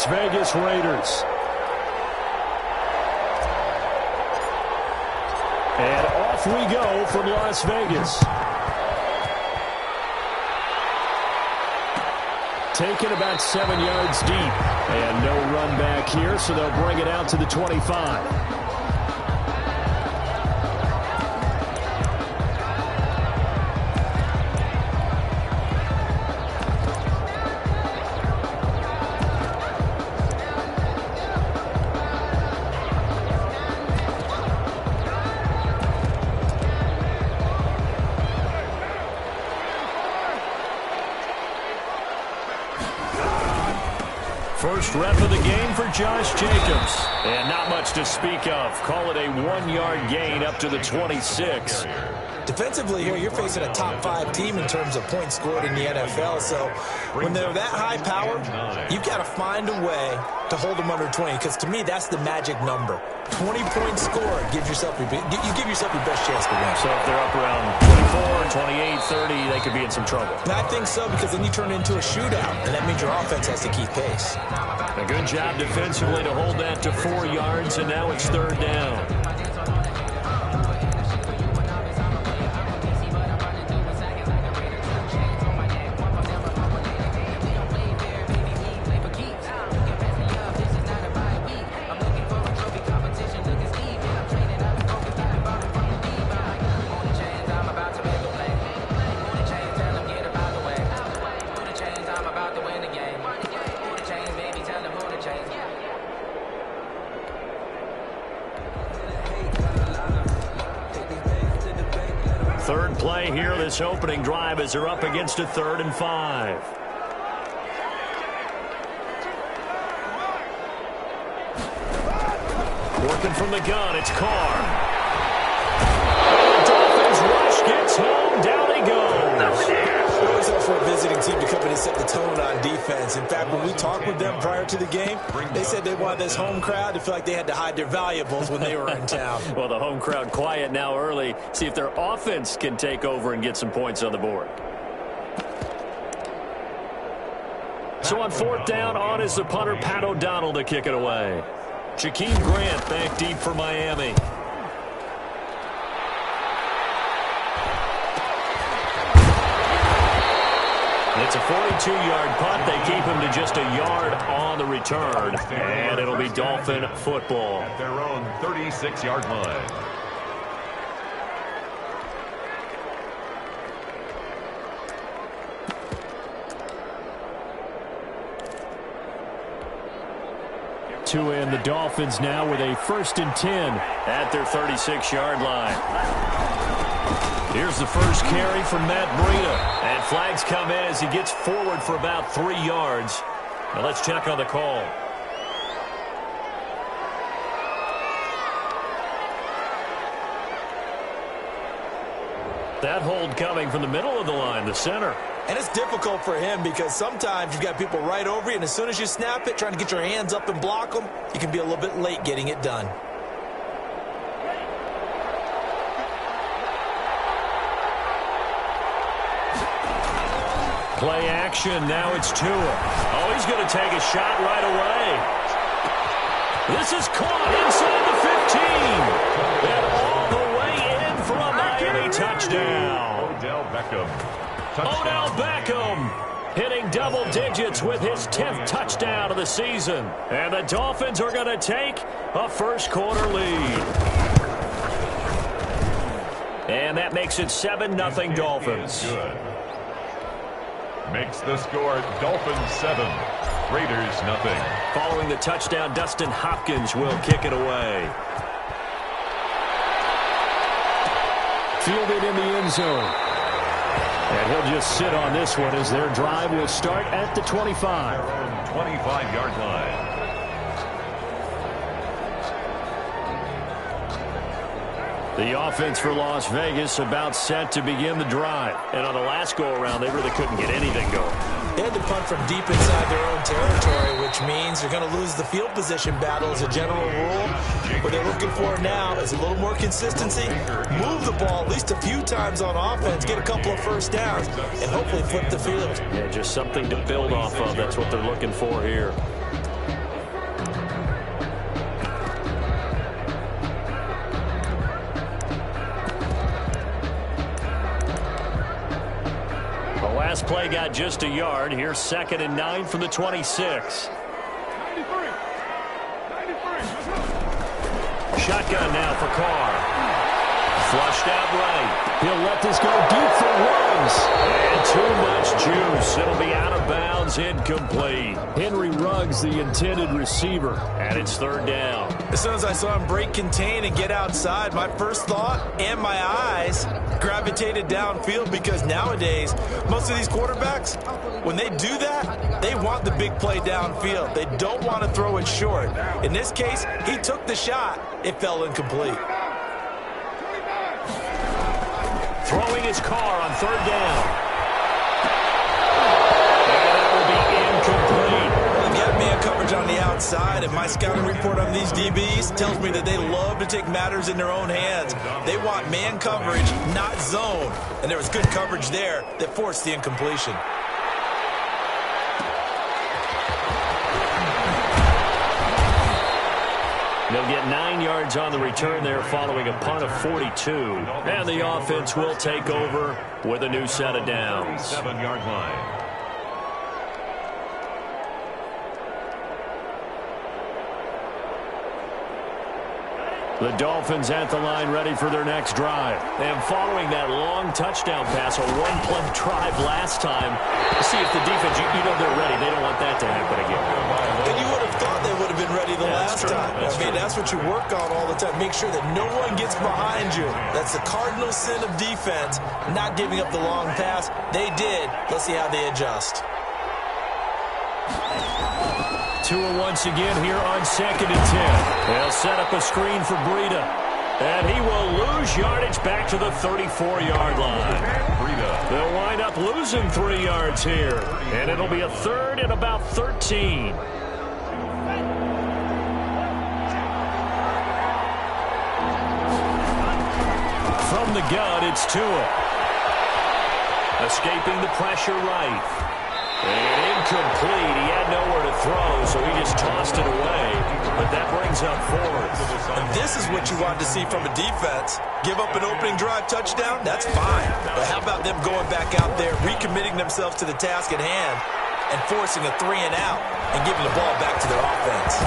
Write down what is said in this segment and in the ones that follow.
Las Vegas Raiders. And off we go from Las Vegas. Taken about 7 yards deep. And no run back here, so they'll bring it out to the 25. First rep of the game for Josh Jacobs. And not much to speak of. Call it a 1-yard gain up to the 26. Defensively here, you're facing a top 5 team in terms of points scored in the NFL. So when they're that high powered, you've got to find a way to hold them under 20. Because to me, that's the magic number. 20-point score. You give yourself your best chance to win. So if they're up around 24, 28, 30, they could be in some trouble. And I think so, because then you turn it into a shootout, and that means your offense has to keep pace. A good job defensively to hold that to 4 yards, and now it's 3rd down. Third play here, this opening drive, as they're up against a 3rd and 5. Working from the gun, it's Carr. Dolphins rush, gets home, down he goes. Always up for a visiting team to come in and set the tone on defense. In fact, when we talked with them prior to the game, they said they wanted this home crowd to feel like they had to hide their valuables when they were in town. Well, the home crowd quiet now early. See if their offense can take over and get some points on the board. So on 4th down, on is the punter, Pat O'Donnell, to kick it away. Jakeem Grant back deep for Miami. It's a 42-yard punt. They keep him to just a yard on the return. And it'll be Dolphin football. At their own 36-yard line. To end the Dolphins now with a 1st and 10 at their 36-yard line. Here's the first carry from Matt Breida. And flags come in as he gets forward for about 3 yards. Now let's check on the call. That hold coming from the middle of the line, the center. And it's difficult for him because sometimes you've got people right over you, and as soon as you snap it, trying to get your hands up and block them, you can be a little bit late getting it done. Play action, now it's Tua. Oh, he's going to take a shot right away. This is caught inside the 15. And all the way in for a Miami touchdown. Odell Beckham. Odell Beckham hitting double digits with his 10th touchdown of the season. And the Dolphins are going to take a first-quarter lead. And that makes it 7-0 Dolphins. Good. Makes the score Dolphins 7, Raiders 0. Following the touchdown, Dustin Hopkins will kick it away. Fielded in the end zone. And he'll just sit on this one as their drive will start at the 25. 25-yard line. The offense for Las Vegas about set to begin the drive. And on the last go-around, they really couldn't get anything going. They had to punt from deep inside their own territory, which means they're going to lose the field position battle as a general rule. What they're looking for now is a little more consistency, move the ball at least a few times on offense, get a couple of first downs, and hopefully flip the field. Yeah, just something to build off of. That's what they're looking for here. play got just a yard. Here's 2nd and 9 from the 26. Shotgun now for Carr. Flushed out right. He'll let this go deep for Ruggs. And too much juice. It'll be out of bounds, incomplete. Henry Ruggs, the intended receiver. And it's 3rd down. As soon as I saw him break contain and get outside, my first thought and my eyes gravitated downfield, because nowadays, most of these quarterbacks, when they do that, they want the big play downfield. They don't want to throw it short. In this case, he took the shot. It fell incomplete. Throwing his Carr on 3rd down. And that will be incomplete. You got man coverage on the outside, and my scouting report on these DBs tells me that they love to take matters in their own hands. They want man coverage, not zone. And there was good coverage there that forced the incompletion. They'll get 9 yards on the return there following a punt of 42. And the offense will take over with a new set of downs. 7-yard line. The Dolphins at the line ready for their next drive. And following that long touchdown pass, a one-play drive last time, see if the defense, you know they're ready. They don't want that to happen again. And you would have thought they would have been ready the last time. That's what you work on all the time. Make sure that no one gets behind you. That's the cardinal sin of defense, not giving up the long pass. They did. Let's see how they adjust. Tua once again here on 2nd and 10. They'll set up a screen for Breida. And he will lose yardage back to the 34-yard line. They'll wind up losing 3 yards here. And it'll be a 3rd and about 13. From the gun, it's Tua. Escaping the pressure right. And incomplete. He had nowhere to throw, so he just tossed it away. But that brings up 4th. And this is what you want to see from a defense. Give up an opening drive touchdown, that's fine. But how about them going back out there, recommitting themselves to the task at hand, and forcing a 3 and out, and giving the ball back to their offense.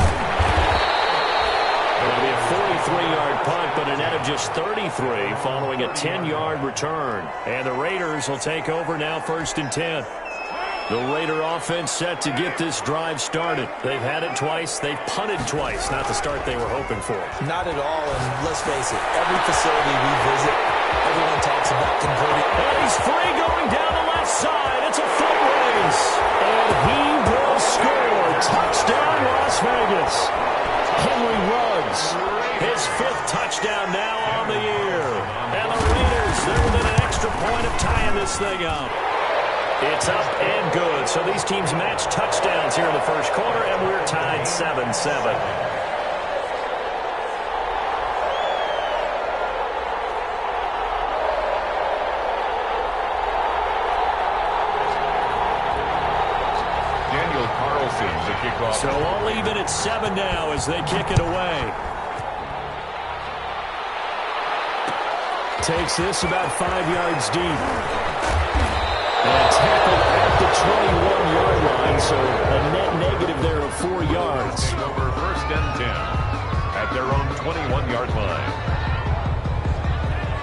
It'll be a 43-yard punt, but a net of just 33 following a 10-yard return. And the Raiders will take over now 1st and 10. The Raider offense set to get this drive started. They've had it twice. They've punted twice. Not the start they were hoping for. Not at all, and let's face it, every facility we visit, everyone talks about converting. And he's free going down the left side. It's a foot race. And he will score. Touchdown, Las Vegas. Henry Ruggs, his 5th touchdown now on the year. And the Raiders, they're within an extra point of tying this thing up. It's up and good. So these teams match touchdowns here in the first quarter, and we're tied 7-7. Daniel Carlson, the kickoff. So all even at 7 now as they kick it away. Takes this about 5 yards deep. And tackled at the 21-yard line, so a net negative there of 4 yards. Over 1st and 10 at their own 21-yard line.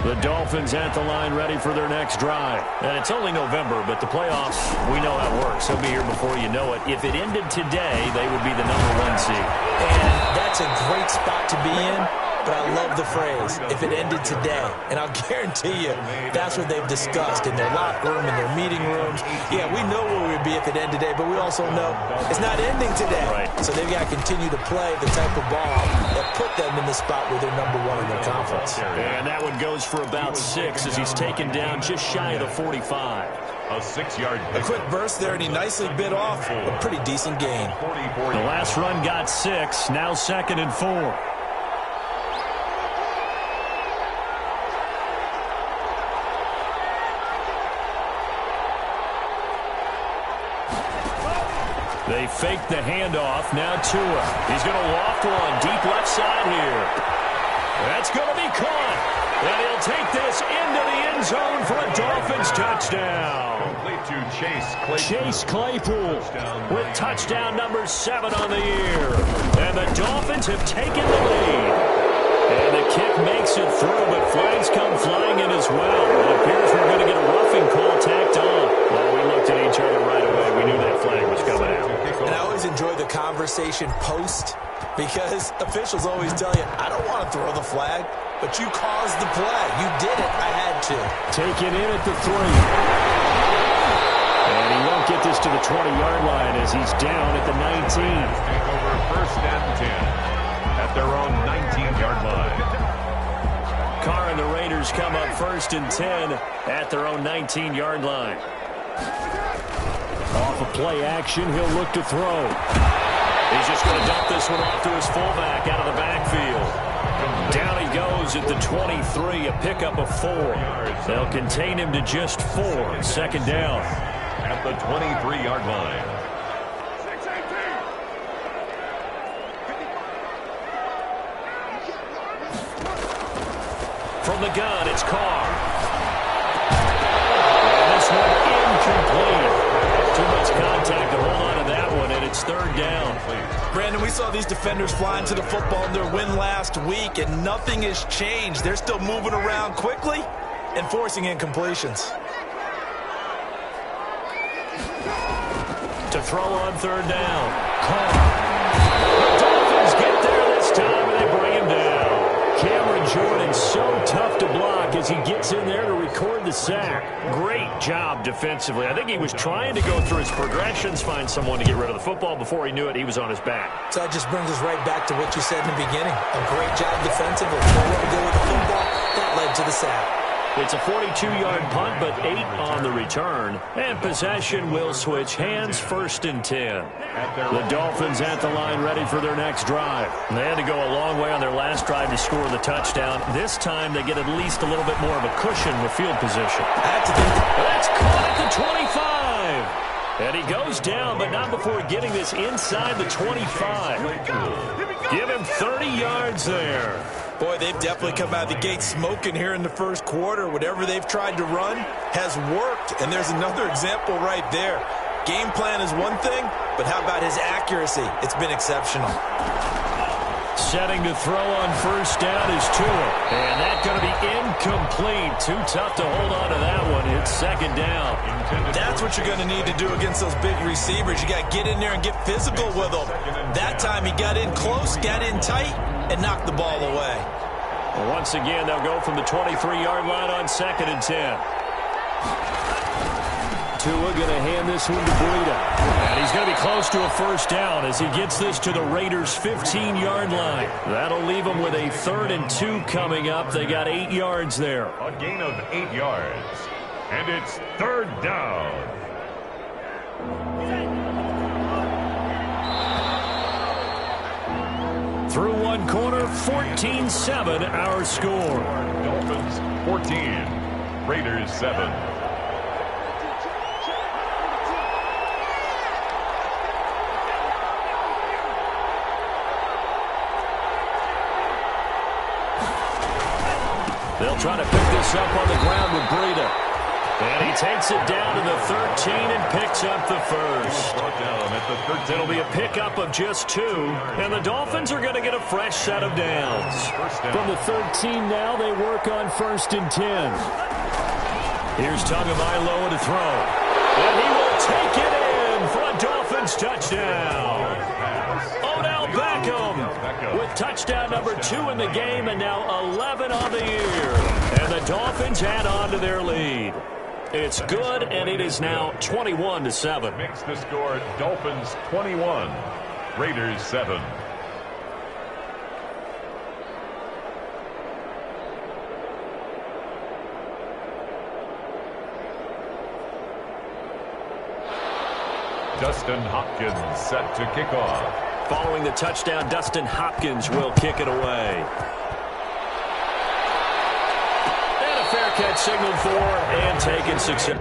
The Dolphins at the line ready for their next drive. And it's only November, but the playoffs, we know how it works. They'll be here before you know it. If it ended today, they would be the #1 seed. And that's a great spot to be in. But I love the phrase, if it ended today. And I'll guarantee you, that's what they've discussed in their locker room, in their meeting rooms. Yeah, we know where we would be if it ended today, but we also know it's not ending today. Right. So they've got to continue to play the type of ball that put them in the spot where they're #1 in their conference. And that one goes for about 6 as he's taken down just shy of the 45. A 6-yard. A quick burst there, and he nicely bit off a pretty decent gain. The last run got 6, now 2nd and 4. They fake the handoff. Now Tua. He's going to loft one deep left side here. That's going to be caught. And he'll take this into the end zone for a Dolphins touchdown. Complete to Chase Claypool with touchdown number 7 on the year. And the Dolphins have taken the lead. And the kick makes it through, but flags come flying in as well. It appears we're going to get a roughing call tacked on. Well, we looked at each other right away. We knew that flag was coming out. And I always enjoy the conversation post because officials always tell you, I don't want to throw the flag, but you caused the play. You did it. I had to. Take it in at the 3. And he won't get this to the 20-yard line as he's down at the 19. Take over 1st and 10 at their own 19-yard line. Carr and the Raiders come up 1st and 10 at their own 19-yard line. Off of play action, he'll look to throw. He's just going to dump this one off to his fullback out of the backfield. Down he goes at the 23, a pickup of 4. They'll contain him to just 4. 2nd down. At the 23-yard line. From the gun, it's Carr. And this one incomplete. Too much contact to hold on to that one, and it's 3rd down. Brandon, we saw these defenders flying to the football in their win last week, and nothing has changed. They're still moving around quickly and forcing incompletions. To throw on 3rd down. Carr. The Dolphins get there this time, and they bring him down. Cameron Jordan so tough to block as he gets in there to record the sack. Great job defensively. I think he was trying to go through his progressions, find someone to get rid of the football. Before he knew it, he was on his back. So that just brings us right back to what you said in the beginning. A great job defensively. Nowhere to go with the football. That led to the sack. It's a 42-yard punt, but 8 on the return. And possession will switch hands, 1st and 10. The Dolphins at the line ready for their next drive. They had to go a long way on their last drive to score the touchdown. This time they get at least a little bit more of a cushion with field position. That's caught at the 25. And he goes down, but not before getting this inside the 25. Give him 30 yards there. Boy, they've definitely come out of the gate smoking here in the 1st quarter. Whatever they've tried to run has worked, and there's another example right there. Game plan is one thing, but how about his accuracy? It's been exceptional. Setting to throw on 1st down is Tua, and that's going to be incomplete. Too tough to hold on to that one. It's 2nd down. That's what you're going to need to do against those big receivers. You got to get in there and get physical with them. That time he got in close, got in tight, and knocked the ball away. Well, once again, they'll go from the 23-yard line on 2nd and 10. Tua going to hand this one to Breida. And he's going to be close to a 1st down as he gets this to the Raiders' 15-yard line. That'll leave them with a 3rd and 2 coming up. They got 8 yards there. A gain of 8 yards. And it's 3rd down. Through one quarter, 14-7 our score. Dolphins 14, Raiders 7. They'll try to pick this up on the ground with Breida. And he takes it down to the 13 and picks up the 1st. Brought down at the 13. It'll be a pickup of just 2, and the Dolphins are going to get a fresh set of downs. From the 13 now, they work on 1st and 10. Here's Tagovailoa to throw. And he will take it in for a Dolphins touchdown. Odell Beckham with touchdown number 2 in the game, and now 11 on the year. And the Dolphins add on to their lead. It's good, and it is now 21-7. Makes the score Dolphins 21, Raiders 7. Dustin Hopkins set to kick off. Following the touchdown, Dustin Hopkins will kick it away. And a fair catch signaled for and taken success.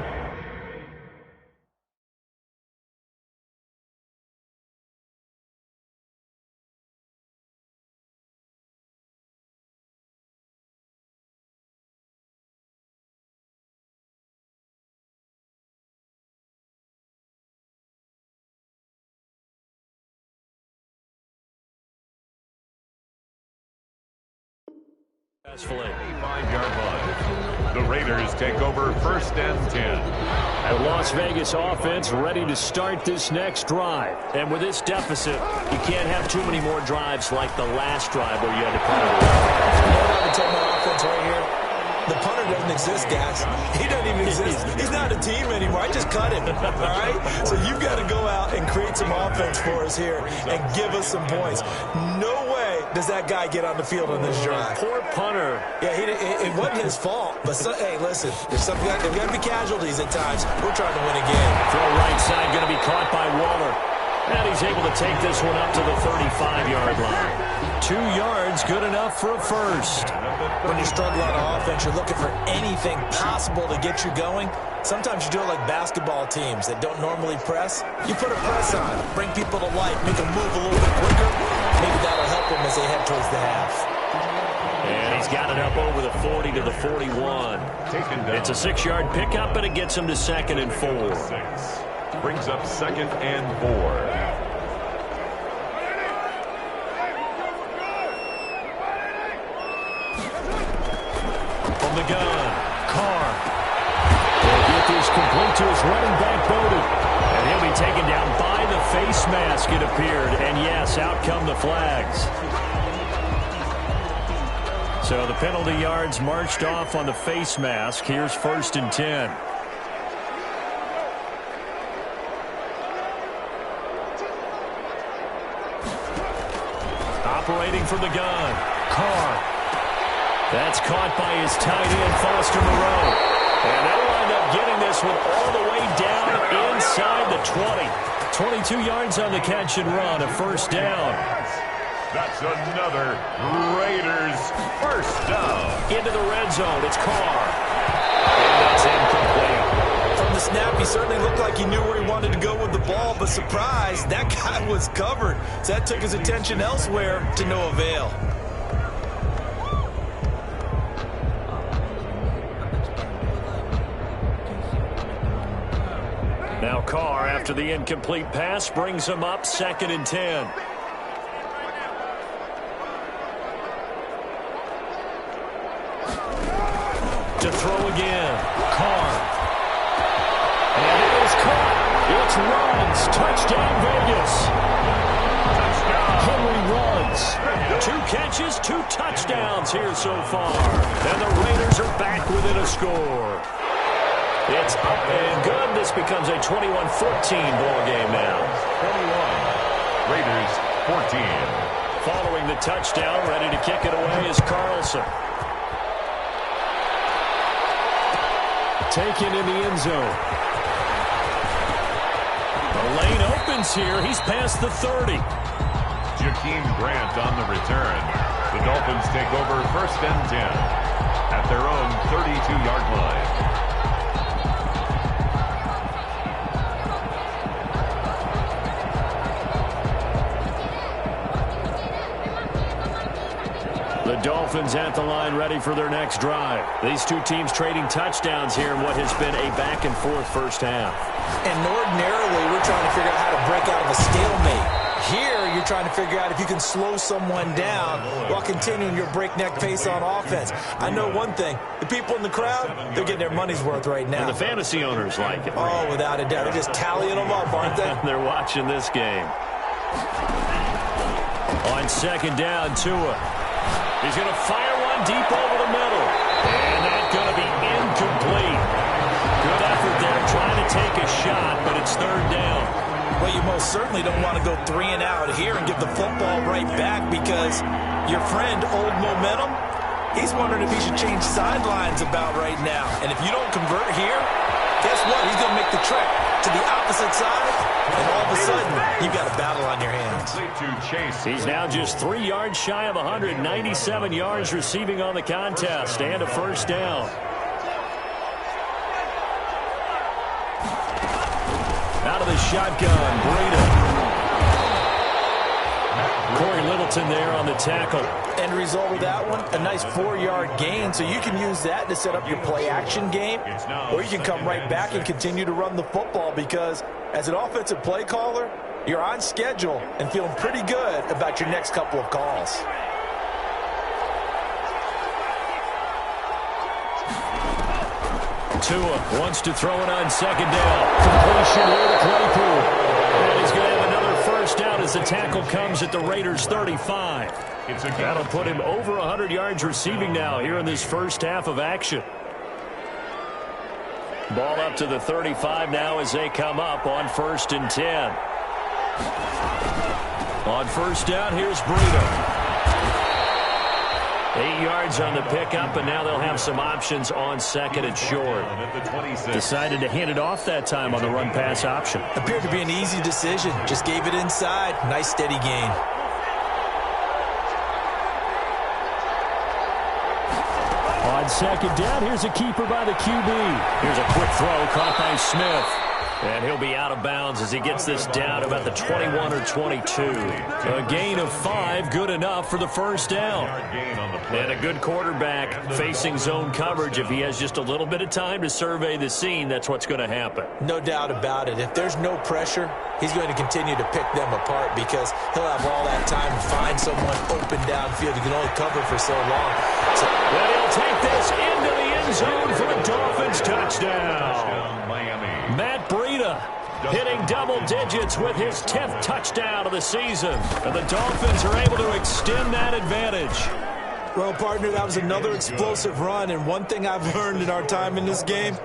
5-yard line. The Raiders take over 1st and 10. The Las Vegas offense ready to start this next drive. And with this deficit, you can't have too many more drives like the last drive where you had to punt it away. You know what I would tell my offense right here? The punter doesn't exist, guys. He doesn't even exist. He's not a team anymore. I just cut him, all right? So you've got to go out and create some offense for us here and give us some points. No way does that guy get on the field on this drive. Poor punter. Yeah, it wasn't his fault. But, hey, listen, there's got to be casualties at times. We're trying to win a game. Throw right side going to be caught by Waller. And he's able to take this one up to the 35-yard line. 2 yards, good enough for a first. When you struggle on offense, you're looking for anything possible to get you going. Sometimes you do it like basketball teams that don't normally press. You put a press on, bring people to life, make them move a little bit quicker. Maybe that'll help them as they head towards the half. And he's got it up over the 40 to the 41. It's a 6-yard pickup, but it gets him to 2nd and 4. Brings up 2nd and 4. From the gun, Carr. Will get this complete to his running back, Bodie. And he'll be taken down by the face mask, it appeared. And yes, out come the flags. So the penalty yards marched off on the face mask. Here's 1st and 10. Operating from the gun, Carr. That's caught by his tight end, Foster Moreau. And they'll wind up getting this one all the way down inside the 20. 22 yards on the catch and run, a 1st down. That's another Raiders 1st down. Into the red zone, it's Carr. And that's incomplete. From the snap, he certainly looked like he knew where he wanted to go with the ball, but surprise, that guy was covered. So that took his attention elsewhere to no avail. Now Carr, after the incomplete pass, brings him up 2nd and 10. To throw again, Carr. And it is caught. It's runs. Touchdown, Vegas. Henry runs. 2 catches, 2 touchdowns here so far. And the Raiders are back within a score. It's up and good. This becomes a 21-14 ball game now. 21. Raiders 14. Following the touchdown, ready to kick it away is Carlson. Taken in the end zone. The lane opens here. He's past the 30. Jakeem Grant on the return. The Dolphins take over 1st and 10 at their own 32-yard line. The Dolphins at the line ready for their next drive. These 2 teams trading touchdowns here in what has been a back-and-forth 1st half. And ordinarily, we're trying to figure out how to break out of a stalemate. Here, you're trying to figure out if you can slow someone down while continuing your breakneck pace on offense. I know one thing. The people in the crowd, they're getting their money's worth right now. And the fantasy owners like it. Oh, without a doubt. They're just tallying them up, aren't they? They're watching this game. On 2nd down, Tua. He's going to fire one deep over the middle. And that's going to be incomplete. Good effort there trying to take a shot, but it's 3rd down. Well, you most certainly don't want to go 3 and out here and give the football right back because your friend, Old Momentum, he's wondering if he should change sidelines about right now. And if you don't convert here, guess what? He's going to make the trek to the opposite side, and all of a sudden, you've got a battle on your hands. He's now just 3 yards shy of 197 yards receiving on the contest, and a 1st down. Out of the shotgun, Breida. Corey Littleton there on the tackle. End result of that one, a nice 4-yard gain, so you can use that to set up your play-action game, or you can come right back and continue to run the football because as an offensive play caller, you're on schedule and feeling pretty good about your next couple of calls. Tua wants to throw it on second down. Completion here to Claypool. And he's going to have another first down as the tackle comes at the Raiders' 35. That'll put him over 100 yards receiving now here in this first half of action. Ball up to the 35 now as they come up on 1st and 10. On first down, here's Breida. 8 yards on the pickup, and now they'll have some options on 2nd and short. Decided to hand it off that time on the run-pass option. Appeared to be an easy decision. Just gave it inside. Nice steady gain. On 2nd down, here's a keeper by the QB. Here's a quick throw caught by Smith. And he'll be out of bounds as he gets this down about the 21 or 22. A gain of 5, good enough for the first down. And a good quarterback facing zone coverage. If he has just a little bit of time to survey the scene, that's what's going to happen. No doubt about it. If there's no pressure, he's going to continue to pick them apart because he'll have all that time to find someone open downfield. He can only cover for so long. Well, he'll take this into the end zone for a Dolphins touchdown. Matt Breida hitting double digits with his 10th touchdown of the season. And the Dolphins are able to extend that advantage. Well, partner, that was another explosive run, and one thing I've learned in our time in this game,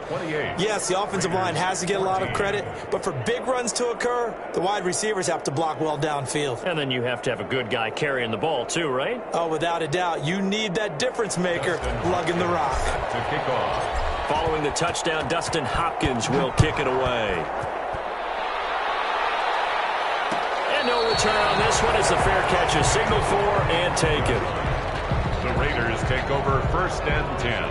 yes, the offensive line has to get a lot of credit, but for big runs to occur, the wide receivers have to block well downfield. And then you have to have a good guy carrying the ball too, right? Oh, without a doubt. You need that difference maker lugging the rock. To kick off. Following the touchdown, Dustin Hopkins will kick it away. And no return on this one as the fair catch is signaled for and taken. The Raiders take over 1st and 10.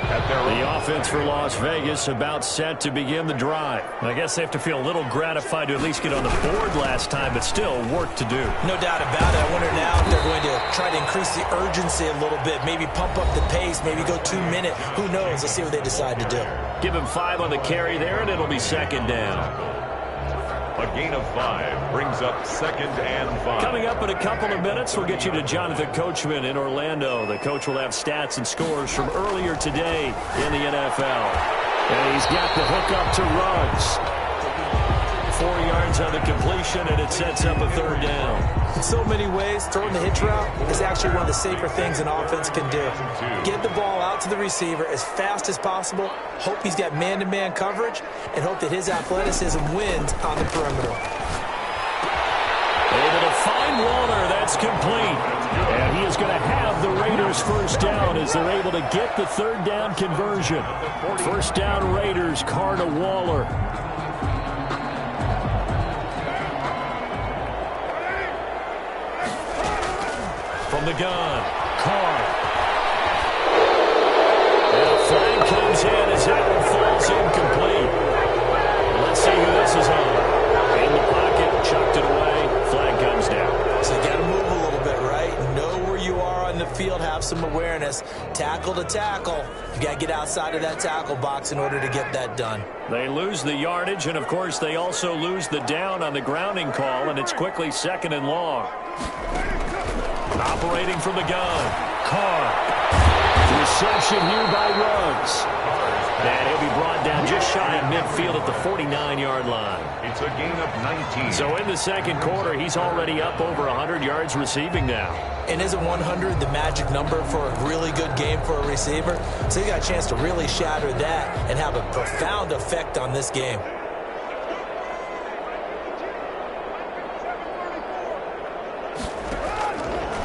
The offense for Las Vegas about set to begin the drive. I guess they have to feel a little gratified to at least get on the board last time, but still work to do. No doubt about it. I wonder now if they're going to try to increase the urgency a little bit, maybe pump up the pace, maybe go 2-minute. Who knows? Let's see what they decide to do. Give him 5 on the carry there, and it'll be 2nd down. A gain of 5 brings up 2nd and 5. Coming up in a couple of minutes, we'll get you to Jonathan Coachman in Orlando. The coach will have stats and scores from earlier today in the NFL. And he's got the hook up to Ruggs. 4 yards on the completion, and it sets up a 3rd down. In so many ways, throwing the hitch route is actually one of the safer things an offense can do. Get the ball out to the receiver as fast as possible, hope he's got man-to-man coverage, and hope that his athleticism wins on the perimeter. Able to find Waller. That's complete. And he is going to have the Raiders' first down as they're able to get the 3rd down conversion. First down Raiders, Carr to Waller. From the gun, Carr. And a flag comes in as that one falls incomplete. Let's see who this is on. In the pocket, chucked it away. Flag comes down. So you got to move a little bit, right? Know where you are on the field, have some awareness. Tackle to tackle. You got to get outside of that tackle box in order to get that done. They lose the yardage, and of course they also lose the down on the grounding call, and it's quickly 2nd and long. Operating from the gun, Carr. Reception here by Ruggs. And he'll be brought down just shy of midfield at the 49-yard line. It's a gain of 19. So in the 2nd quarter, he's already up over 100 yards receiving now. And isn't 100 the magic number for a really good game for a receiver? So you got a chance to really shatter that and have a profound effect on this game.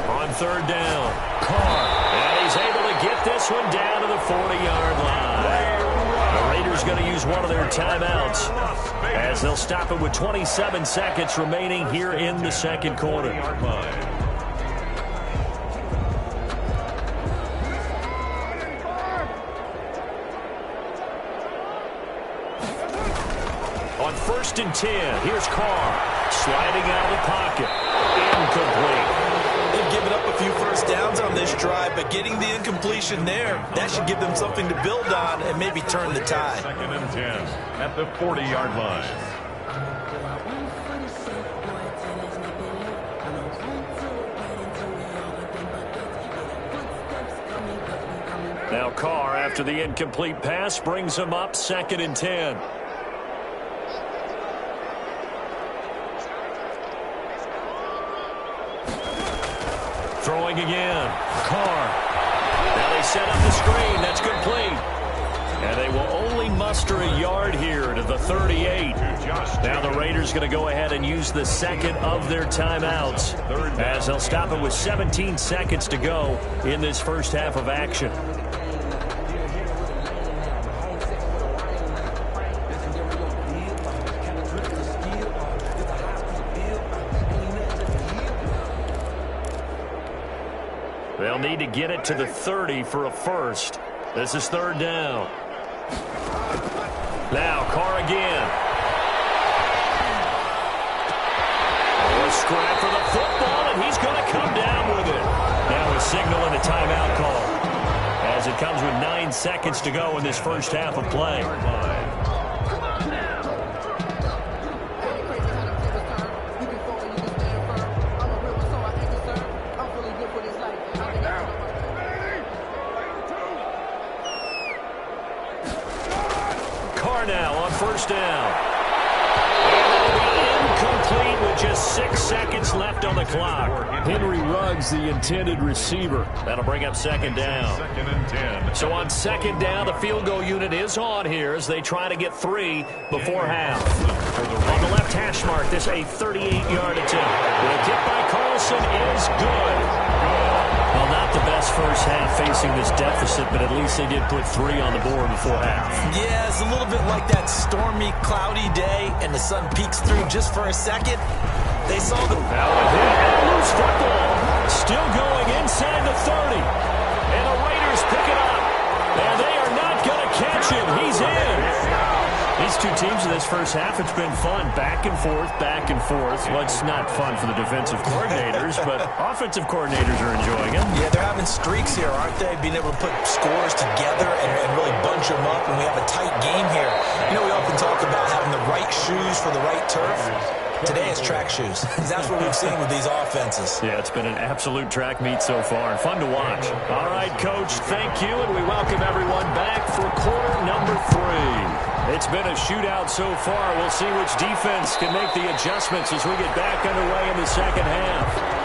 On 3rd down, Carr. And he's able to get this one down to the 40-yard line. The Raiders going to use one of their timeouts as they'll stop it with 27 seconds remaining here in the 2nd quarter. On 1st and 10, here's Carr. Sliding out of the pocket. Incomplete. They've given up a few first downs on this drive, but getting the incompletion there, that should give them something to build on and maybe turn the tide. 2nd and 10 at the 40-yard line. Now Carr After the incomplete pass brings them up 2nd and 10. Throwing again. Carr. Now they set up the screen. That's complete. And they will only muster a yard here to the 38. Now the Raiders going to go ahead and use the second of their timeouts as they'll stop it with 17 seconds to go in this first half of action. They'll need to get it to the 30 for a first. This is 3rd down. Now Carr again. A scrap for the football, and he's going to come down with it. Now a signal and a timeout call as it comes with 9 seconds to go in this first half of play. Now on 1st down. And it'll be incomplete with just 6 seconds left on the clock. Henry Ruggs, the intended receiver. That'll bring up 2nd down. 2nd and 10. So on 2nd down, the field goal unit is on here as they try to get 3 before half. On the left hash mark, this a 38-yard attempt. The kick by Carlson is good. Well, not the best first half facing this deficit, but at least they did put 3 on the board before half. Yeah, it's a little bit like that stormy, cloudy day, and the sun peeks through just for a second. They saw the... Now a hit and a loose football. Still going inside the 30. And the Raiders pick it up. And they are not going to catch him. He's in. These two teams in this first half, it's been fun. Back and forth, back and forth. Well, it's not fun for the defensive coordinators, but offensive coordinators are enjoying it. Yeah, they're having streaks here, aren't they? Being able to put scores together and really bunch them up, and we have a tight game here. You know, we often talk about having the right shoes for the right turf. Today it's track shoes. That's what we've seen with these offenses. Yeah, it's been an absolute track meet so far. Fun to watch. All right, Coach, thank you, and we welcome everyone back for quarter number 3. It's been a shootout so far. We'll see which defense can make the adjustments as we get back underway in the second half.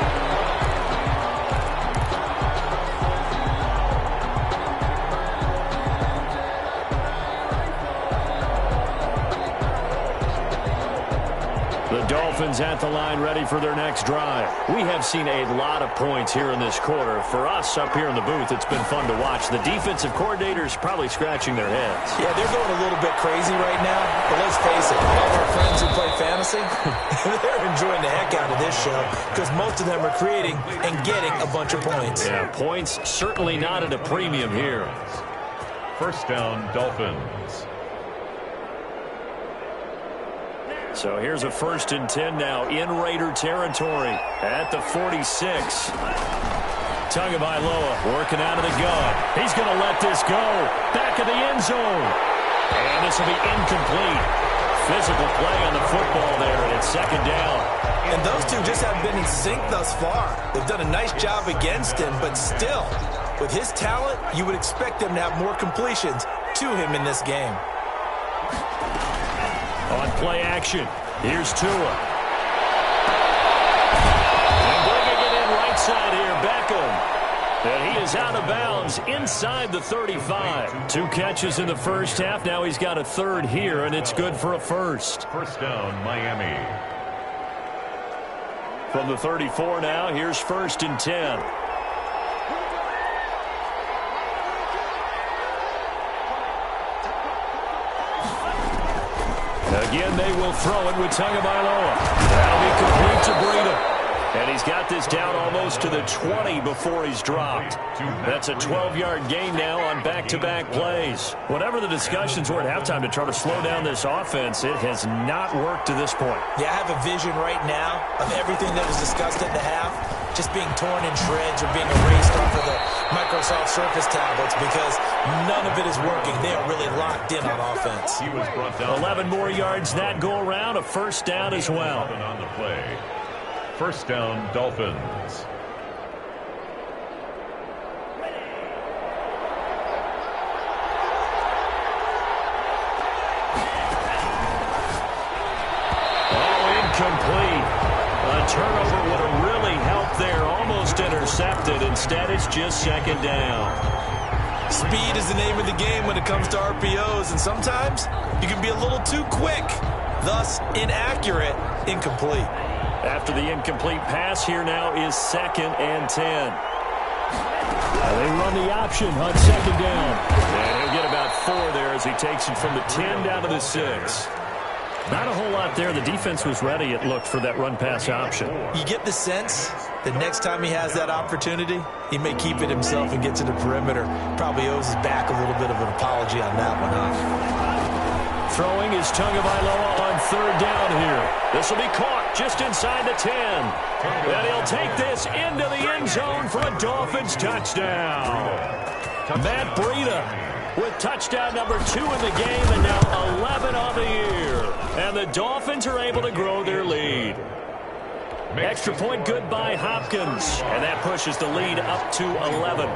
Dolphins at the line ready for their next drive. We have seen a lot of points here in this quarter. For us up here in the booth, it's been fun to watch. The defensive coordinators probably scratching their heads. Yeah, they're going a little bit crazy right now. But let's face it, all of our friends who play fantasy, they're enjoying the heck out of this show because most of them are creating and getting a bunch of points. Yeah, points certainly not at a premium here. 1st down, Dolphins. So here's a 1st and 10 now in Raider territory at the 46. Tagovailoa working out of the gun. He's going to let this go. Back of the end zone. And this will be incomplete. Physical play on the football there, and it's 2nd down. And those two just haven't been in sync thus far. They've done a nice job against him, but still, with his talent, you would expect them to have more completions to him in this game. On play action, here's Tua. And bringing it in right side here, Beckham. And he is out of bounds inside the 35. 2 catches in the first half. Now he's got a 3rd here, and it's good for a first. 1st down, Miami. From the 34 now, here's 1st and 10. Again, they will throw it with Tagovailoa. That'll be complete to Breida. And he's got this down almost to the 20 before he's dropped. That's a 12-yard gain now on back-to-back plays. Whatever the discussions were at halftime to try to slow down this offense, it has not worked to this point. Yeah, I have a vision right now of everything that was discussed at the half just being torn in shreds or being erased off of the Microsoft Surface tablets because none of it is working. They are really locked in on offense. He was brought down. 11 more yards that go around, a 1st down as well. On the play. 1st down, Dolphins. intercepted. Instead, it's just second down. Speed is the name of the game when it comes to RPOs, and sometimes you can be a little too quick, thus inaccurate, incomplete. After the incomplete pass, here now is 2nd and 10. They run the option on second down. And he'll get about 4 there as he takes it from the 10 down to the 6. Not a whole lot there. The defense was ready, it looked, for that run-pass option. You get the sense that next time he has that opportunity, he may keep it himself and get to the perimeter. Probably owes his back a little bit of an apology on that one, huh? Throwing is Tagovailoa on 3rd down here. This will be caught just inside the 10. And he'll take this into the end zone for a Dolphins touchdown. Matt Breida with touchdown number 2 in the game, and now 11 on the year. And the Dolphins are able to grow their lead. Extra point good by Hopkins, and that pushes the lead up to 11.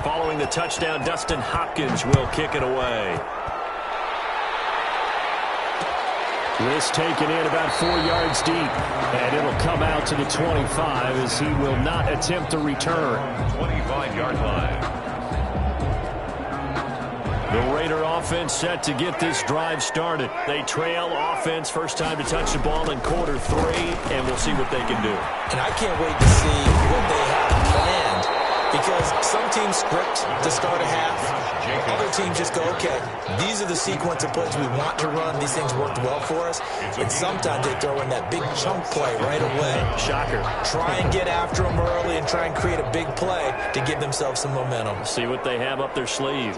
Following the touchdown, Dustin Hopkins will kick it away. This taken in about 4 yards deep, and it'll come out to the 25 as he will not attempt to return. 25-yard line. The Raider offense set to get this drive started. They trail offense, first time to touch the ball in quarter 3, and we'll see what they can do. And I can't wait to see what they have planned, because some teams script to start a half. Other teams just go, okay, these are the sequence of plays we want to run. These things worked well for us. And sometimes they throw in that big chunk play right away. Shocker. Try and get after them early and try and create a big play to give themselves some momentum. See what they have up their sleeve.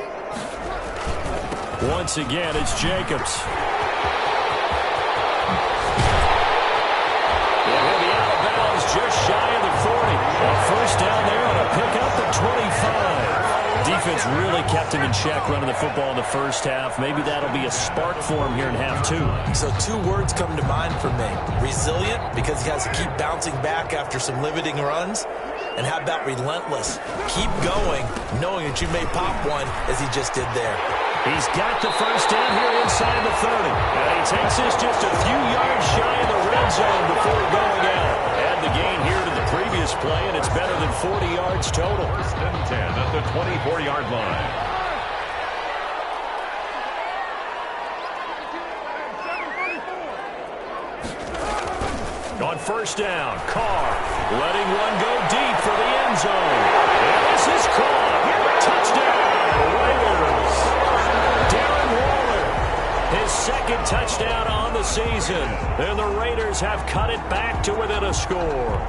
Once again, it's Jacobs. And he'll be out of bounds just shy of the 40. A first down there on a pickup at 25. Defense really kept him in check running the football in the first half. Maybe that'll be a spark for him here in half 2. So 2 words come to mind for me. Resilient, because he has to keep bouncing back after some limiting runs. And how about relentless? Keep going, knowing that you may pop one, as he just did there. He's got the first down here inside the 30. And he takes this just a few yards shy of the red zone before going out. Add the gain here to the previous play, and it's better than 40 yards total. 10 at the 24-yard line. On first down, Carr letting one go deep for the end zone. And this is caught. Touchdown, Raiders. Darren Waller, his 2nd touchdown on the season. And the Raiders have cut it back to within a score.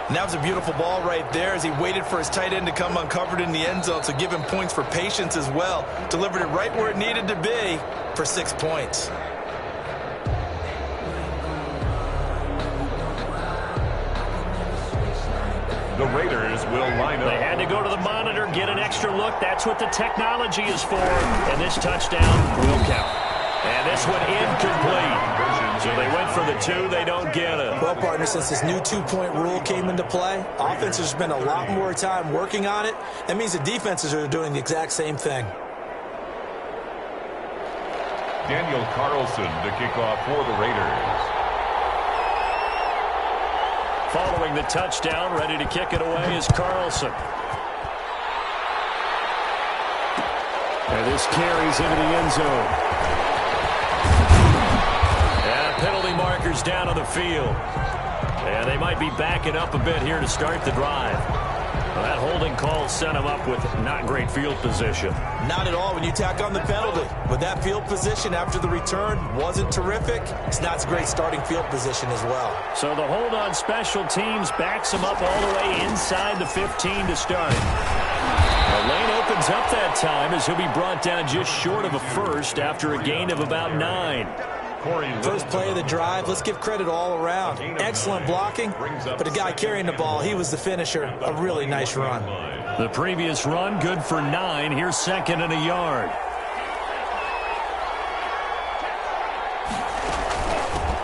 And that was a beautiful ball right there as he waited for his tight end to come uncovered in the end zone, so give him points for patience as well. Delivered it right where it needed to be for 6 points. The Raiders will line up. They had to go to the monitor, get an extra look. That's what the technology is for. And this touchdown will count. And this one incomplete. So they went for the 2. They don't get it. Well, partner, since this new 2-point rule came into play, offenses spend a lot more time working on it. That means the defenses are doing the exact same thing. Daniel Carlson to kick off for the Raiders. Following the touchdown, ready to kick it away is Carlson. And this carries into the end zone. And penalty markers down on the field. And they might be backing up a bit here to start the drive. Well, that holding call sent him up with not great field position. Not at all when you tack on the penalty. But that field position after the return wasn't terrific. It's not a great starting field position as well. So the hold on special teams backs him up all the way inside the 15 to start. The lane opens up that time as he'll be brought down just short of a first after a gain of about 9. First play of the drive, let's give credit all around. Excellent blocking, but the guy carrying the ball, he was the finisher. A really nice run. The previous run, good for 9. Here's 2nd and a yard.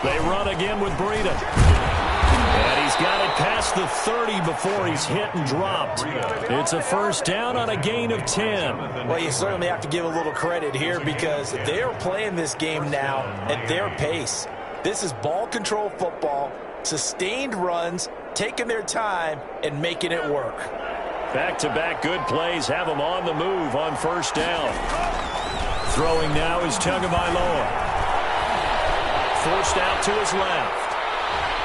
They run again with Breida. And he's got it past the 30 before he's hit and dropped. It's a first down on a gain of 10. Well, you certainly have to give a little credit here because they are playing this game now at their pace. This is ball control football. sustained runs, taking their time, and making it work. Back-to-back good plays have them on the move on first down. Throwing now is Tagovailoa. Forced out to his left.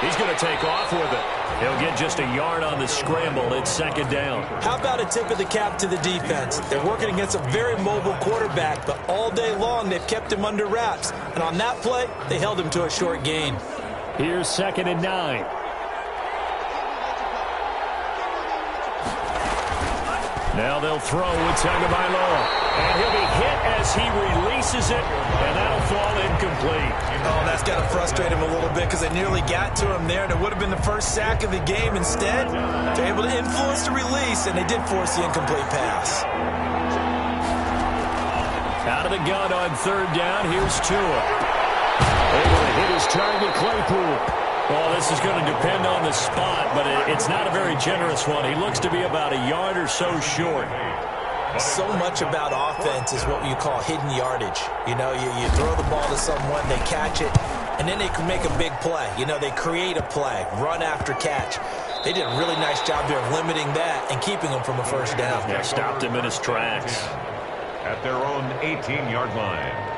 He's going to take off with it. He'll get just a yard on the scramble. It's second down. How about a tip of the cap to the defense? They're working against a very mobile quarterback, but all day long they've kept him under wraps. And on that play, they held him to a short gain. Here's 2nd and 9. Now they'll throw with Tagovailoa. And he'll be hit as he releases it, and that'll fall incomplete. Oh, that's got to frustrate him a little bit because they nearly got to him there, and it would have been the first sack of the game. Instead, they're able to influence the release, and they did force the incomplete pass. Out of the gun on third down, here's Tua. Able to hit his target, Claypool. Well, this is going to depend on the spot, but it's not a very generous one. He looks to be about a yard or so short. So much about offense is what you call hidden yardage. You know, you throw the ball to someone, they catch it, and then they can make a big play. You know, they create a play, run after catch. They did a really nice job there of limiting that and keeping him from a first down. Yeah, stopped him in his tracks. At their own 18-yard line.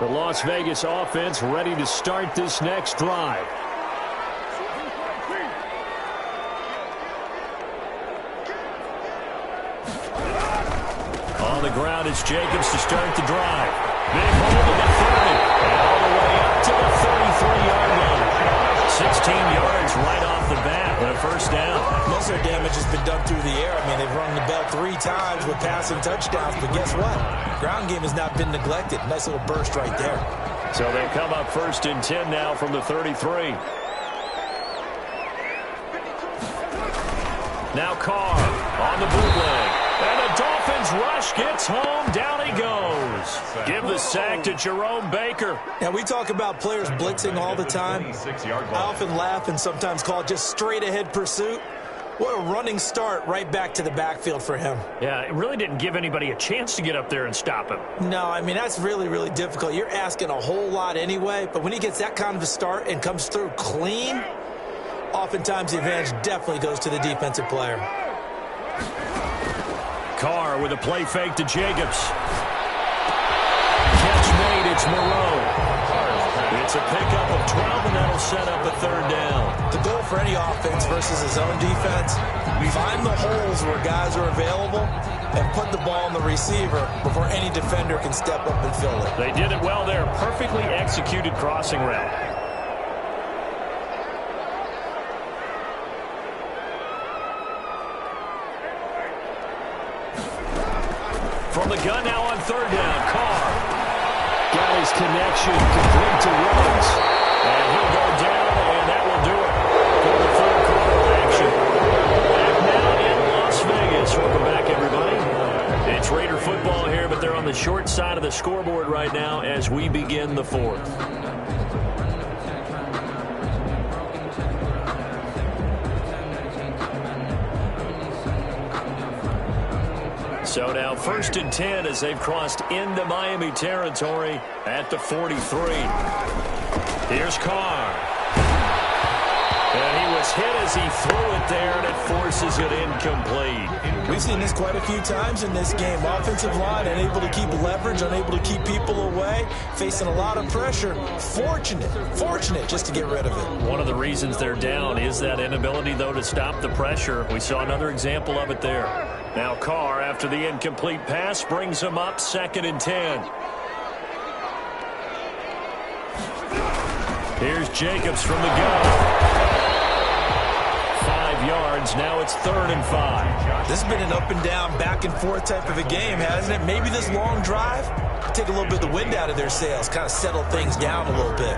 The Las Vegas offense ready to start this next drive. On the ground, it's Jacobs to start the drive. Big hole to the 30. And all the way up to the 33-yard line. 16 yards right off the bat and a first down. Most of their damage has been done through the air. I mean, they've rung the bell 3 times with passing touchdowns, but guess what? Ground game has not been neglected. Nice little burst right there. So they'll come up 1st and 10 now from the 33. Now Carr on the bootleg. And the Dolphins rush gets home. Down he goes. Give the sack to Jerome Baker. Now, we talk about players blitzing all the time. I often laugh and sometimes call it just straight-ahead pursuit. What a running start right back to the backfield for him. Yeah, it really didn't give anybody a chance to get up there and stop him. No, I mean, that's really, really difficult. You're asking a whole lot anyway, but when he gets that kind of a start and comes through clean, oftentimes the advantage definitely goes to the defensive player. Carr with a play fake to Jacobs. Catch made, it's Moreau. It's a pickup of 12, and that'll set up a third down. The goal for any offense versus his own defense, find the holes where guys are available and put the ball on the receiver before any defender can step up and fill it. They did it well there. Perfectly executed crossing route. From the gun now on third down, Carr. Got his connection, complete to Ruggs. And he'll go down, and that will do it for the third quarter action. Back now in Las Vegas. Welcome back, everybody. It's Raider football here, but they're on the short side of the scoreboard right now as we begin the fourth. So now 1st and 10 as they've crossed into Miami territory at the 43. Here's Carr. And he was hit as he threw it there, and it forces it incomplete. We've seen this quite a few times in this game. Offensive line unable to keep leverage, unable to keep people away, facing a lot of pressure. Fortunate just to get rid of it. One of the reasons they're down is that inability, though, to stop the pressure. We saw another example of it there. Now Carr, after the incomplete pass, brings him up 2nd and 10. Here's Jacobs from the gun. 5 yards. Now it's 3rd and 5. This has been an up and down, back and forth type of a game, hasn't it? Maybe this long drive take a little bit of the wind out of their sails, kind of settle things down a little bit.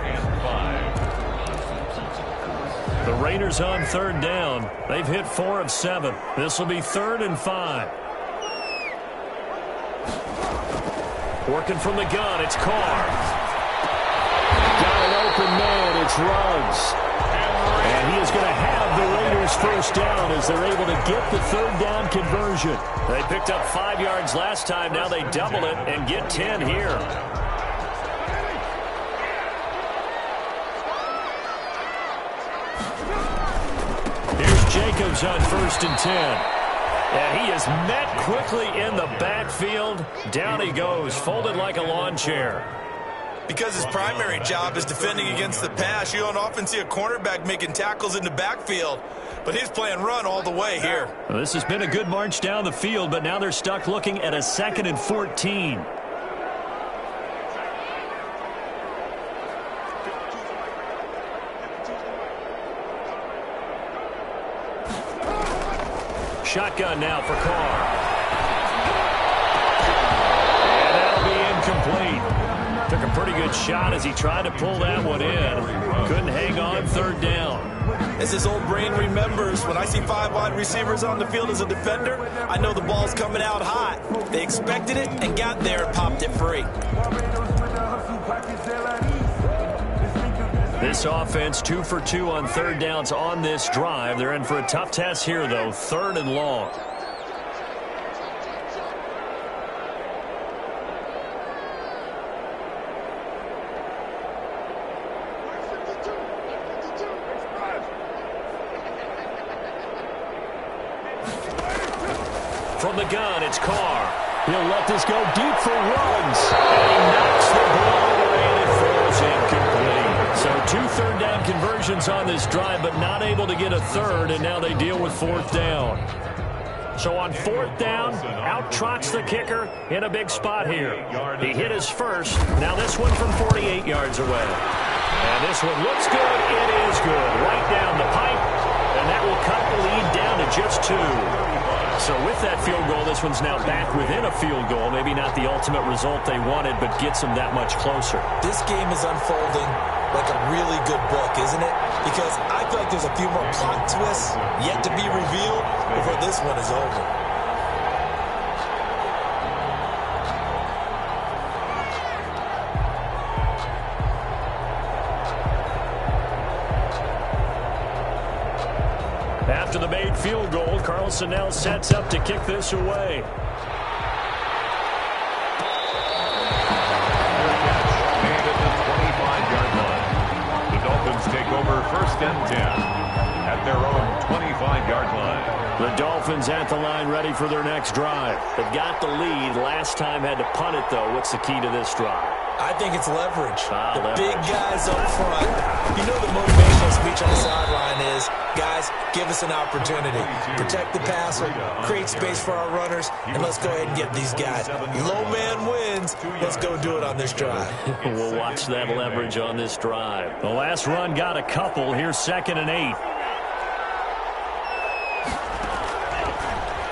The Raiders on 3rd down. They've hit 4 of 7. This will be 3rd and 5. Working from the gun, it's Carr. Got an open man, it's Ruggs. And he is going to have the Raiders first down as they're able to get the 3rd down conversion. They picked up 5 yards last time. Now they double it and get 10 here. Here's Jacobs on 1st and 10. And he is met quickly in the backfield. Down he goes, folded like a lawn chair. Because his primary job is defending against the pass, you don't often see a cornerback making tackles in the backfield. But he's playing run all the way here. Well, this has been a good march down the field, but now they're stuck looking at a 2nd and 14. Shotgun now for Carr. And that'll be incomplete. Took a pretty good shot as he tried to pull that one in. Couldn't hang on 3rd down. As his old brain remembers, when I see 5 wide receivers on the field as a defender, I know the ball's coming out hot. They expected it and got there and popped it free. This offense 2 for 2 on 3rd downs on this drive. They're in for a tough test here, though. 3rd and long. From the gun, it's Carr. He'll let this go deep for runs. And he knocks the ball away and it falls incomplete. So 2 third-down conversions on this drive, but not able to get a 3rd, and now they deal with 4th down. So on 4th down, out trots the kicker in a big spot here. He hit his first. Now this one from 48 yards away. And this one looks good. It is good. Right down the pipe, and that will cut the lead down to just 2. So with that field goal, this one's now back within a field goal. Maybe not the ultimate result they wanted, but gets them that much closer. This game is unfolding like a really good book, isn't it? Because I feel like there's a few more plot twists yet to be revealed before this one is over. After the made field goal, Carlson now sets up to kick this away. Made at the 25-yard line. The Dolphins take over 1st and 10 at their own 25-yard line. The Dolphins at the line ready for their next drive. They've got the lead. Last time had to punt it, though. What's the key to this drive? I think it's leverage. The leverage. Big guys up front. You know the motivational speech on the sideline is, guys, give us an opportunity. Protect the passer, create space for our runners, and let's go ahead and get these guys. Low man wins. Let's go do it on this drive. We'll watch that leverage on this drive. The last run got a couple. Here's 2nd and 8.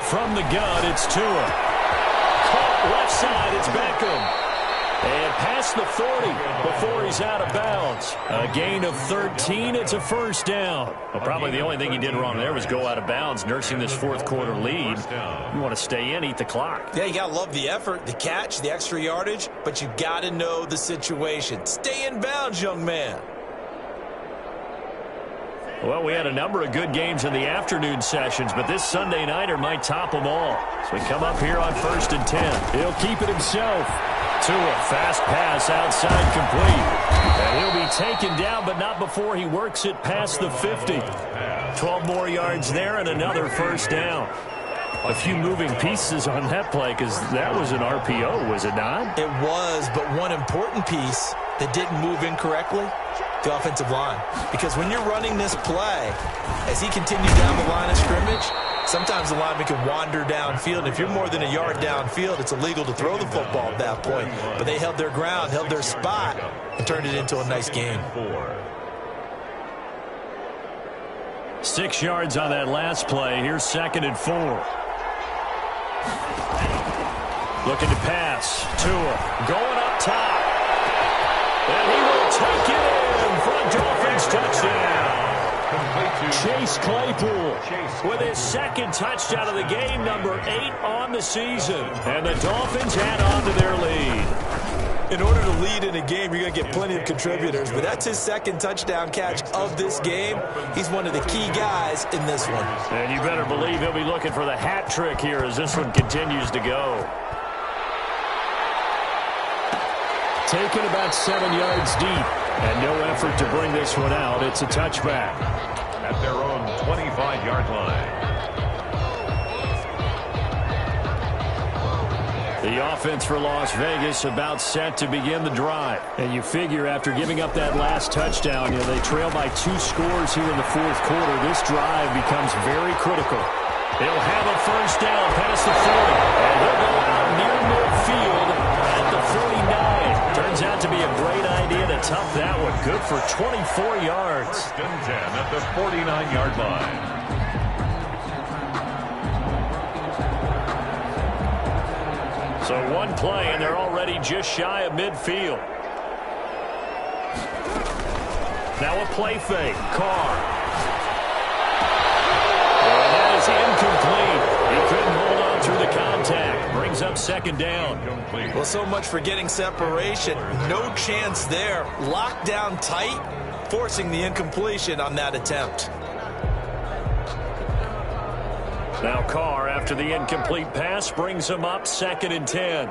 From the gun, it's Tua. Caught left side, it's Beckham. And past the 40 before he's out of bounds. A gain of 13. It's a 1st down. Well, probably the only thing he did wrong there was go out of bounds, nursing this 4th quarter lead. You want to stay in, eat the clock. Yeah, you got to love the effort, the catch, the extra yardage, but you got to know the situation. Stay in bounds, young man. Well, we had a number of good games in the afternoon sessions, but this Sunday nighter might top them all. So we come up here on 1st and 10. He'll keep it himself. Tua, fast pass outside complete. And he'll be taken down, but not before he works it past the 50. 12 more yards there and another 1st down. A few moving pieces on that play because that was an RPO, was it not? It was, but one important piece that didn't move incorrectly, the offensive line. Because when you're running this play, as he continued down the line of scrimmage, sometimes the lineman can wander downfield. And if you're more than a yard downfield, it's illegal to throw the football at that point. But they held their ground, held their spot, and turned it into a nice game. 6 yards on that last play. Here's 2nd and 4. Looking to pass. Tua going up top. And he will take it in for a Dolphins touchdown. Chase Claypool with his 2nd touchdown of the game, number 8 on the season. And the Dolphins add on to their lead. In order to lead in a game, you're going to get plenty of contributors, but that's his 2nd touchdown catch of this game. He's one of the key guys in this one. And you better believe he'll be looking for the hat trick here as this one continues to go. Taken about 7 yards deep. And no effort to bring this one out. It's a touchback. At their own 25-yard line. The offense for Las Vegas about set to begin the drive. And you figure after giving up that last touchdown, they trail by 2 scores here in the fourth quarter. This drive becomes very critical. They'll have a first down past the 40. And they'll go out near midfield at the 49. Turns out to be a great idea to tuck that one. Good for 24 yards. First and 10 at the 49-yard line. So one play, and they're already just shy of midfield. Now a play fake. Carr. And that is incomplete. He couldn't hold on through the contact. Brings up second down. Well, so much for getting separation. No chance there. Locked down tight, forcing the incompletion on that attempt. Now Carr, after the incomplete pass, brings him up 2nd and 10.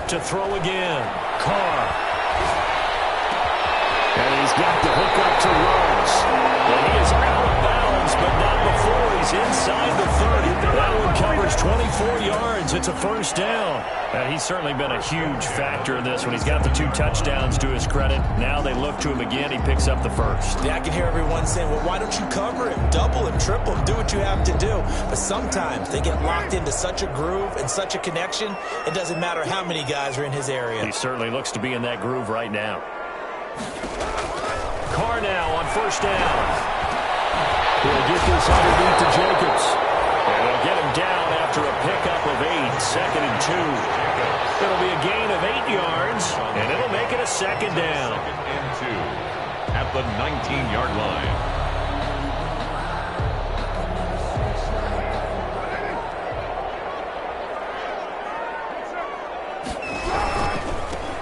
To throw again. Carr. And he's got the hook up to Rose. And he is out of bounds, but not before he's inside the 30. That one covers 24 yards. It's a first down. He's certainly been a huge factor in this one. He's got the 2 touchdowns to his credit. Now they look to him again. He picks up the first. Yeah, I can hear everyone saying, well, why don't you cover him? Double him, triple him, do what you have to do. But sometimes they get locked into such a groove and such a connection, it doesn't matter how many guys are in his area. He certainly looks to be in that groove right now. Carr now on first down. He'll get this underneath to Jacobs. And they'll get him down after a pickup of 8, 2nd and 2. It'll be a gain of 8 yards, and it'll make it a second down. 2nd and 2 at the 19-yard line.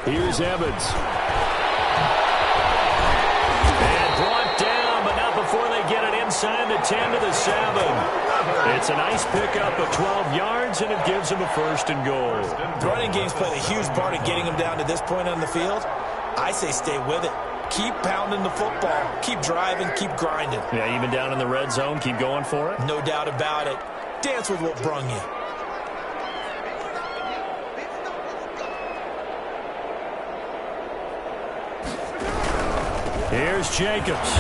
Here's Evans. And brought down, but not before they get it inside the 10 to the 7. It's a nice pickup of 12 yards, and it gives them a 1st and goal. The running game's played a huge part in getting them down to this point on the field. I say stay with it. Keep pounding the football. Keep driving. Keep grinding. Yeah, even down in the red zone, keep going for it. No doubt about it. Dance with what brung you. Here's Jacobs.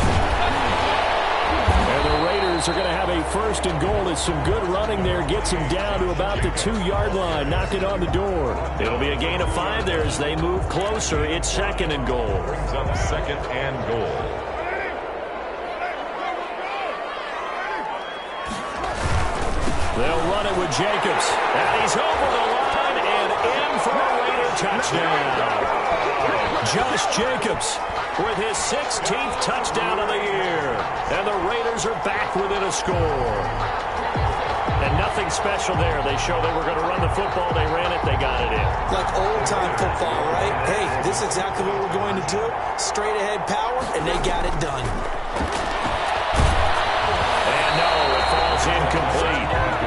And the Raiders are going to have a 1st and goal as some good running there gets him down to about the 2-yard line, knocking on the door. It'll be a gain of 5 there as they move closer. It's 2nd and goal. Brings up 2nd and goal. They'll run it with Jacobs. And he's over the line and in for a Raider touchdown. Josh Jacobs with his 16th touchdown of the year. And the Raiders are back within a score. And nothing special there. They show they were going to run the football. They ran it. They got it in. Like old-time football, right? Hey, this is exactly what we're going to do. Straight-ahead power, and they got it done. And no, it falls incomplete.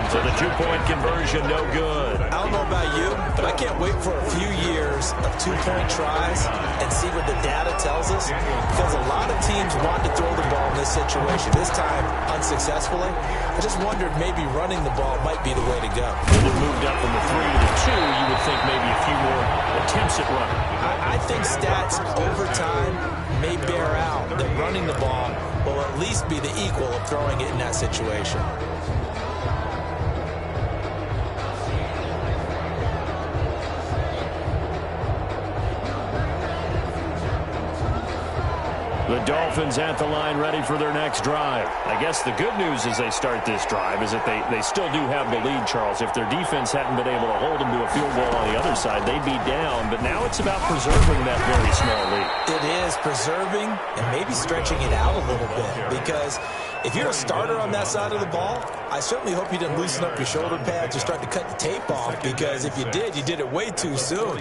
So the 2-point conversion, no good. I don't know about you, but I can't wait for a few years of 2-point tries and see what the data tells us. Because a lot of teams want to throw the ball in this situation. This time, unsuccessfully. I just wondered maybe running the ball might be the way to go. If it moved up from the 3 to the 2, you would think maybe a few more attempts at running. I think stats over time may bear out that running the ball will at least be the equal of throwing it in that situation. The Dolphins at the line ready for their next drive. I guess the good news as they start this drive is that they still do have the lead, Charles. If their defense hadn't been able to hold them to a field goal on the other side, they'd be down. But now it's about preserving that very small lead. It is preserving and maybe stretching it out a little bit. Because if you're a starter on that side of the ball, I certainly hope you didn't loosen up your shoulder pads or start to cut the tape off. Because if you did it way too soon.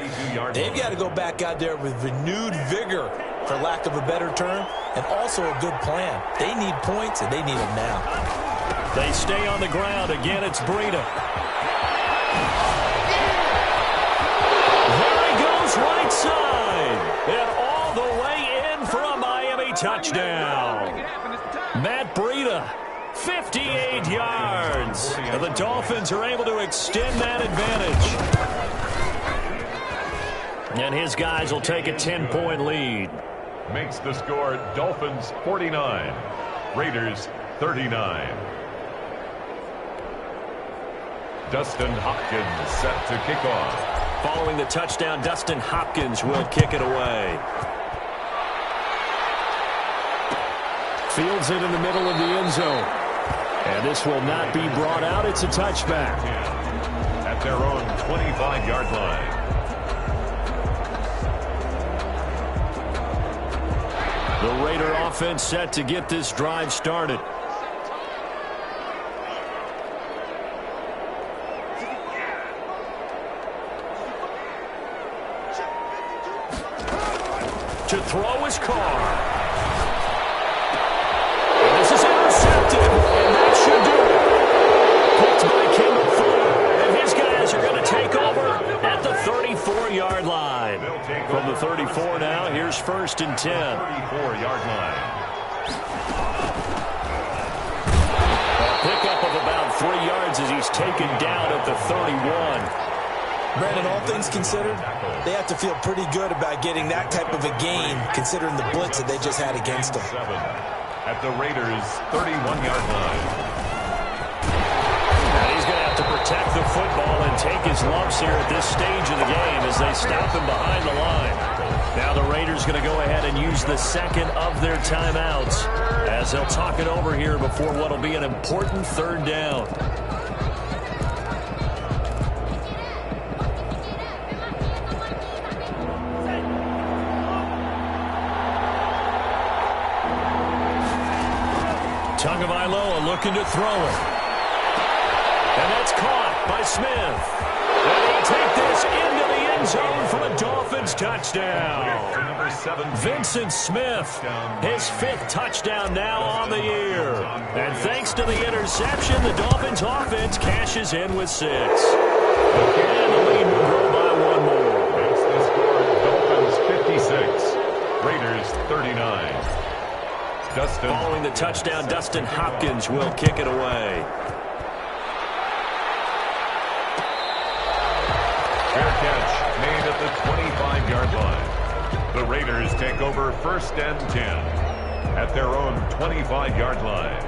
They've got to go back out there with renewed vigor, for lack of a better term, and also a good plan. They need points, and they need them now. They stay on the ground. Again, it's Breida. There he goes right side. And all the way in for a Miami touchdown. Matt Breida, 58 yards. And the Dolphins are able to extend that advantage. And his guys will take a 10-point lead. Makes the score Dolphins 49, Raiders 39. Dustin Hopkins set to kick off. Following the touchdown, Dustin Hopkins will kick it away. Fields it in the middle of the end zone. And this will not be brought out. It's a touchback. At their own 25-yard line. The Raider offense set to get this drive started. To throw his car. And this is intercepted, and that should do it. Picked by Kendall Fuller, and his guys are going to take over at the 34-yard line. From the 34 now, here's 1st and 10. 34-yard line. A pickup of about 3 yards as he's taken down at the 31. Brandon, all things considered, they have to feel pretty good about getting that type of a gain, considering the blitz that they just had against them. At the Raiders' 31-yard line. And he's going to have to protect the football and take his lumps here at this stage of the game as they stop him behind the line. Now the Raiders going to go ahead and use the second of their timeouts as they'll talk it over here before what will be an important 3rd down. Tagovailoa looking to throw it. And that's caught by Smith. And he'll take this into the end zone for a Dolphins touchdown. Vincent Smith, his 5th touchdown now on the year. And thanks to the interception, the Dolphins offense cashes in with 6. And the lead will grow by 1 more. Makes the score Dolphins 56, Raiders 39. Following the touchdown, Dustin Hopkins will kick it away. Fair catch made at the 25-yard line. The Raiders take over 1st and 10 at their own 25-yard line.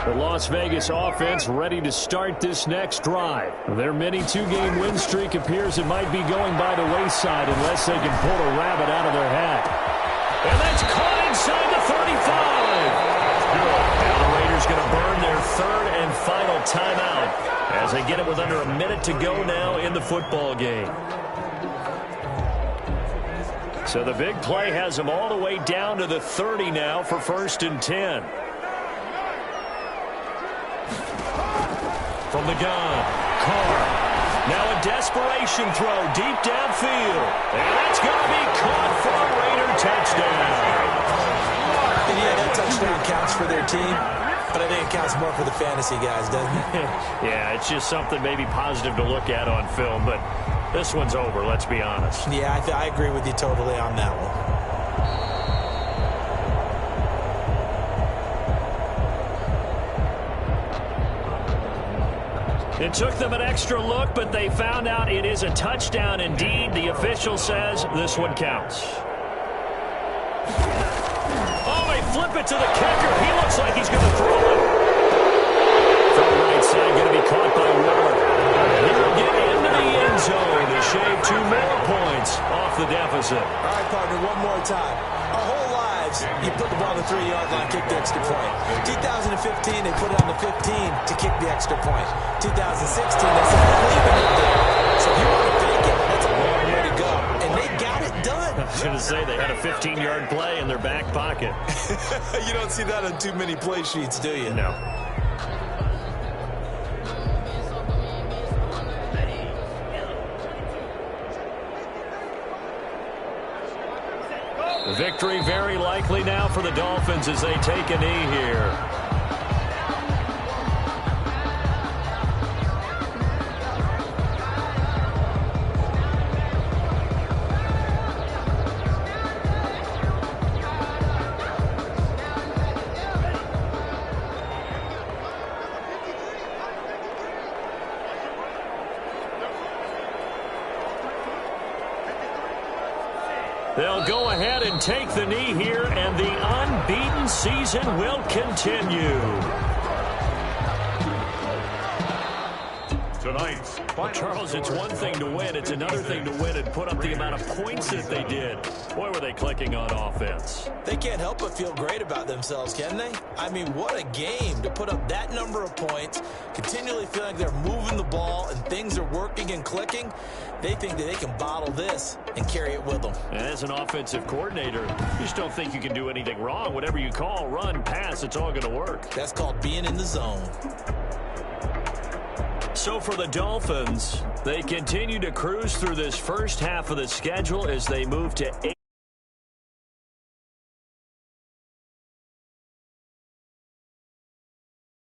The Las Vegas offense ready to start this next drive. Their mini 2-game win streak appears it might be going by the wayside unless they can pull a rabbit out of their hat. And that's caught inside the 35. Now the Raiders going to burn their 3rd and final timeout as they get it with under a minute to go now in the football game. So the big play has them all the way down to the 30 now for 1st and 10. From the gun, Carr. Now a desperation throw deep downfield. And that's going to be caught for a Raider touchdown. And yeah, that touchdown counts for their team, but I think it counts more for the fantasy guys, doesn't it? Yeah, it's just something maybe positive to look at on film, but this one's over, let's be honest. Yeah, I agree with you totally on that one. It took them an extra look, but they found out it is a touchdown indeed. The official says this one counts. Oh, they flip it to the kicker. He looks like he's going to throw it. From the right side, going to be caught by Ward. And he'll get into the end zone to shave 2 more points off the deficit. All right, partner, one more time. Our whole lives, you put the ball on the 3-yard line, kick the extra point. 2015, they put it on the 15 to kick the extra point. 2016, they said, we're leaving it there. So if you want to fake it, that's a long way to go. And they got it done. I was going to say they had a 15-yard play in their back pocket. You don't see that on too many play sheets, do you? No. Victory very likely now for the Dolphins as they take a knee here. They'll go ahead and take the knee here, and the unbeaten season will continue. Tonight's Well, Charles, it's one thing to win. It's another thing to win and put up the amount of points that they did. Boy, were they clicking on offense. They can't help but feel great about themselves, can they? I mean, what a game to put up that number of points, continually feeling like they're moving the ball and things are working and clicking. They think that they can bottle this and carry it with them. And as an offensive coordinator, you just don't think you can do anything wrong. Whatever you call, run, pass, it's all going to work. That's called being in the zone. So for the Dolphins, they continue to cruise through this first half of the schedule as they move to